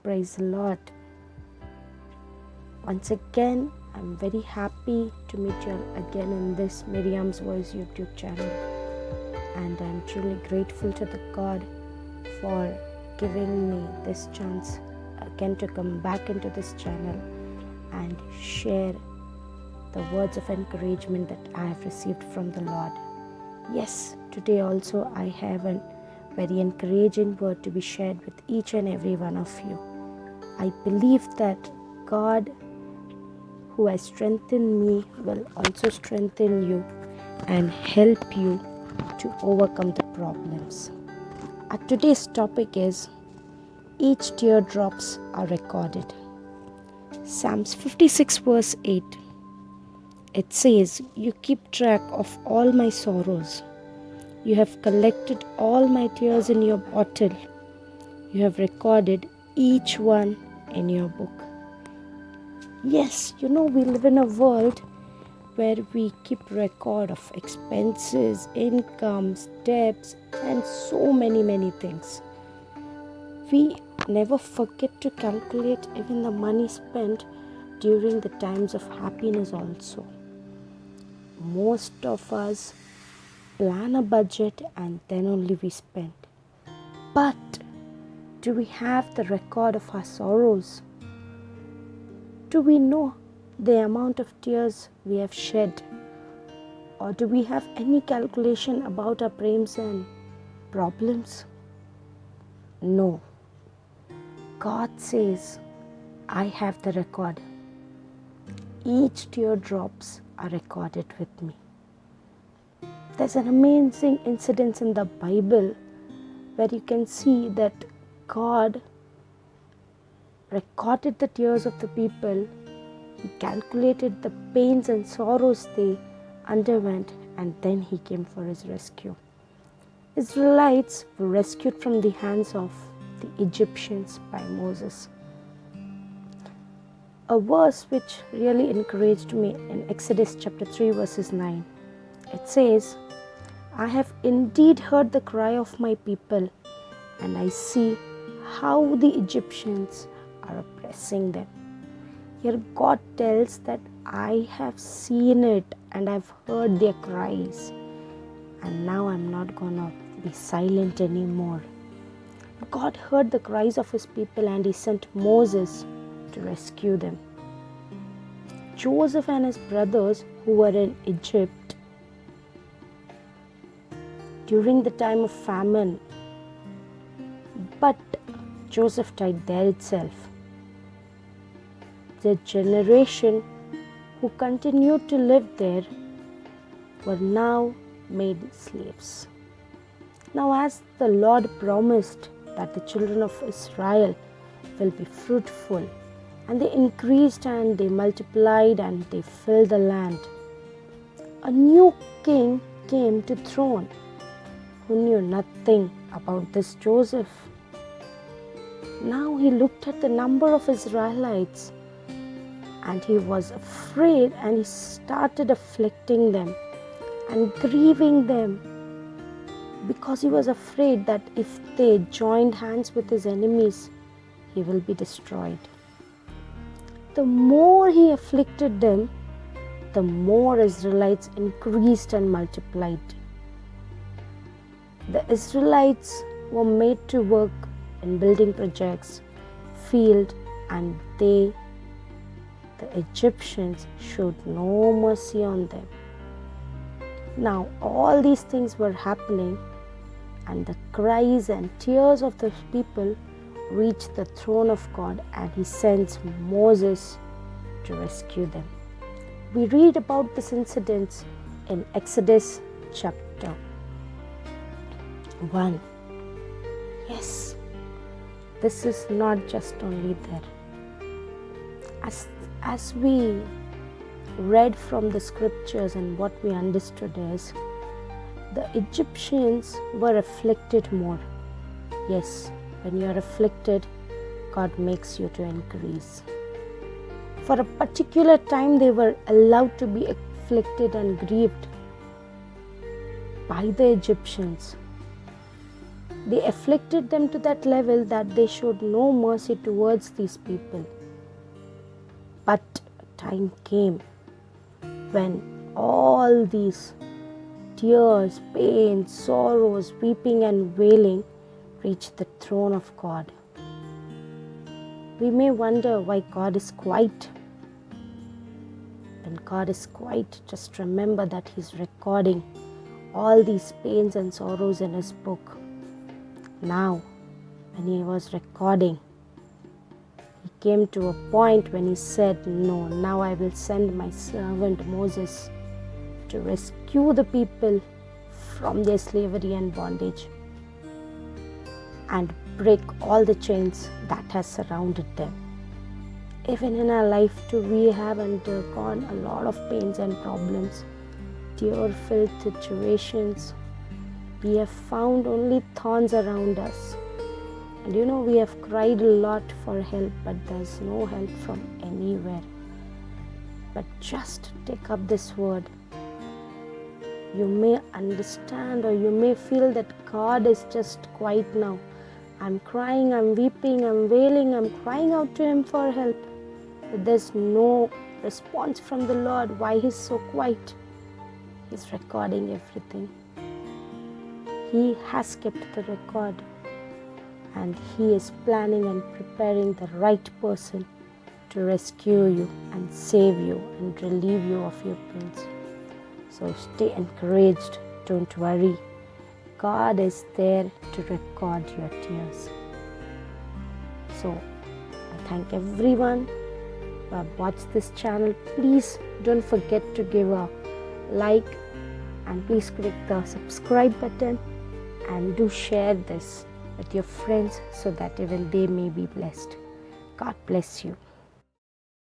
Praise the Lord. Once again, I'm very happy to meet you all again in this Miriams Voice YouTube channel. And I'm truly grateful to the God for giving me this chance again to come back into this channel and share the words of encouragement that I have received from the Lord. Yes, today also I have a very encouraging word to be shared with each and every one of you. I believe that God, who has strengthened me, will also strengthen you and help you to overcome the problems. Today's topic is each teardrops are recorded. Psalms 56 verse 8. It says, "You keep track of all my sorrows. You have collected all my tears in your bottle. You have recorded each one in your book." Yes, we live in a world where we keep record of expenses, incomes, debts, and so many things. We never forget to calculate even the money spent during the times of happiness also. Most of us plan a budget and then only we spend. But do we have the record of our sorrows? Do we know the amount of tears we have shed? Or do we have any calculation about our pains and problems? No. God says, I have the record. Each teardrops are recorded with me. There's an amazing incident in the Bible where you can see that God recorded the tears of the people. He calculated the pains and sorrows they underwent, and then He came for His rescue. Israelites were rescued from the hands of the Egyptians by Moses. A verse which really encouraged me in Exodus chapter 3 verses 9. It says, "I have indeed heard the cry of my people, and I see how the Egyptians are oppressing them." Here God tells that I have seen it and I've heard their cries, and now I'm not gonna be silent anymore. God heard the cries of His people and He sent Moses to rescue them. Joseph and his brothers who were in Egypt during the time of famine, but Joseph died there itself. The generation who continued to live there were now made slaves. Now, as the Lord promised that the children of Israel will be fruitful, and they increased and they multiplied and they filled the land, a new king came to throne who knew nothing about this Joseph. Now he looked at the number of Israelites and he was afraid, and he started afflicting them and grieving them, because he was afraid that if they joined hands with his enemies, he will be destroyed. The more he afflicted them, the more Israelites increased and multiplied. The Israelites were made to work in building projects, field, and the Egyptians showed no mercy on them. Now all these things were happening, and the cries and tears of the people reached the throne of God, and He sends Moses to rescue them. We read about this incident in Exodus chapter 1. Yes, this is not just only there. As we read from the scriptures, and what we understood is the Egyptians were afflicted more. Yes, when you are afflicted, God makes you to increase. For a particular time, they were allowed to be afflicted and grieved by the Egyptians. They afflicted them to that level that they showed no mercy towards these people. But a time came when all these tears, pain, sorrows, weeping and wailing reached the throne of God. We may wonder why God is quiet. When God is quiet, just remember that He's recording all these pains and sorrows in His book. Now, when He was recording, He came to a point when He said, "No, now I will send my servant Moses to rescue the people from their slavery and bondage and break all the chains that has surrounded them." Even in our life too, we have undergone a lot of pains and problems, tear-filled situations. We have found only thorns around us. And we have cried a lot for help, but there's no help from anywhere. But just take up this word. You may understand, or you may feel that God is just quiet now. I'm crying, I'm weeping, I'm wailing, I'm crying out to Him for help. But there's no response from the Lord. Why He's so quiet? He's recording everything. He has kept the record. And He is planning and preparing the right person to rescue you and save you and relieve you of your pains. So stay encouraged. Don't worry. God is there to record your tears. So I thank everyone who have watched this channel. Please don't forget to give a like and please click the subscribe button and do share this with your friends so that even they may be blessed. God bless you.